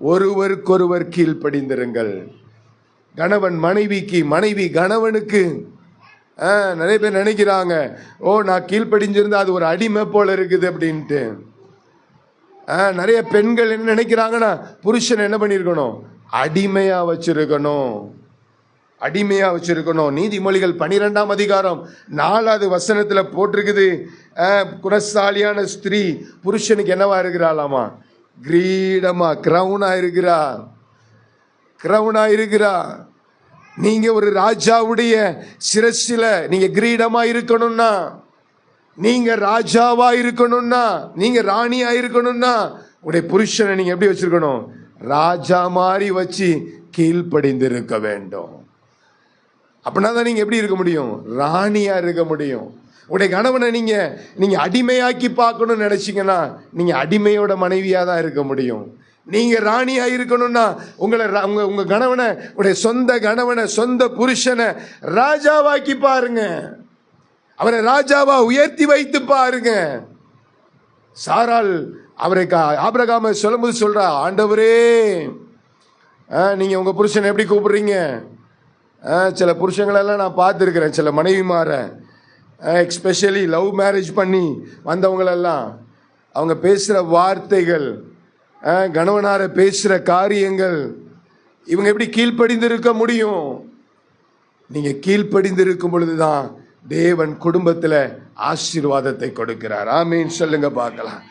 ஒருவருக்கொருவர் கீழ்ப்படிந்திருங்கள். கணவன் மனைவிக்கு, மனைவி கணவனுக்கு. நிறைய பேர் நினைக்கிறாங்க, ஓ நான் கீழ்ப்படிஞ்சிருந்தா அது ஒரு அடிமை போல இருக்குது அப்படின்ட்டு. நிறைய பெண்கள் என்ன நினைக்கிறாங்கன்னா, புருஷன் என்ன பண்ணிருக்கணும், அடிமையா வச்சிருக்கணும், அடிமையா வச்சிருக்கணும். நீதிமொழிகள் 12ஆம் அதிகாரம் 4வது வசனத்துல போட்டிருக்குது, குணசாலியான ஸ்திரீ புருஷனுக்கு என்னவா இருக்கிறாளாமா, கிரீடமா, கிரவுனா இருக்கிறா, கிரவுனா இருக்கிறா. நீங்க ஒரு ராஜாவுடைய சிரசில நீங்க கிரீடமா இருக்கணும்னா, நீங்க ராஜாவா இருக்கணும்னா, நீங்க ராணியா இருக்கணும்னா, உடைய புருஷனை நீங்க எப்படி வச்சிருக்கணும், ராஜா மாதிரி வச்சு கீழ்ப்படிந்து இருக்க வேண்டும். அப்படின்னா தான் நீங்க எப்படி இருக்க முடியும், ராணியா இருக்க முடியும். உடைய கணவனை நீங்க அடிமையாக்கி பார்க்கணும்னு நினைச்சீங்கன்னா நீங்க அடிமையோட மனைவியா தான் இருக்க முடியும். நீங்க ராணியா இருக்கணும்னா உங்க கணவனை, உடைய சொந்த கணவனை, சொந்த புருஷனை ராஜாவாக்கி பாருங்க, அவரை ராஜாவா உயர்த்தி வைத்து பாருங்க. சாராள் அவரை ஆபிரகாமை சொல்லும்போது சொல்றா, ஆண்டவரே நீங்க உங்க புருஷனை எப்படி கூப்பிடுறீங்க? சில புருஷங்களெல்லாம் நான் பார்த்துருக்கிறேன், சில மனைவிமார, எஸ்பெஷலி லவ் மேரேஜ் பண்ணி வந்தவங்களெல்லாம், அவங்க பேசுகிற வார்த்தைகள், கணவனார பேசுகிற காரியங்கள், இவங்க எப்படி கீழ்ப்படிந்திருக்க முடியும்? நீங்க கீழ்ப்படிந்திருக்கும் பொழுதுதான் தேவன் குடும்பத்தில் ஆசீர்வாதத்தை கொடுக்கிறார். ஆமீன் சொல்லுங்க பார்க்கலாம்.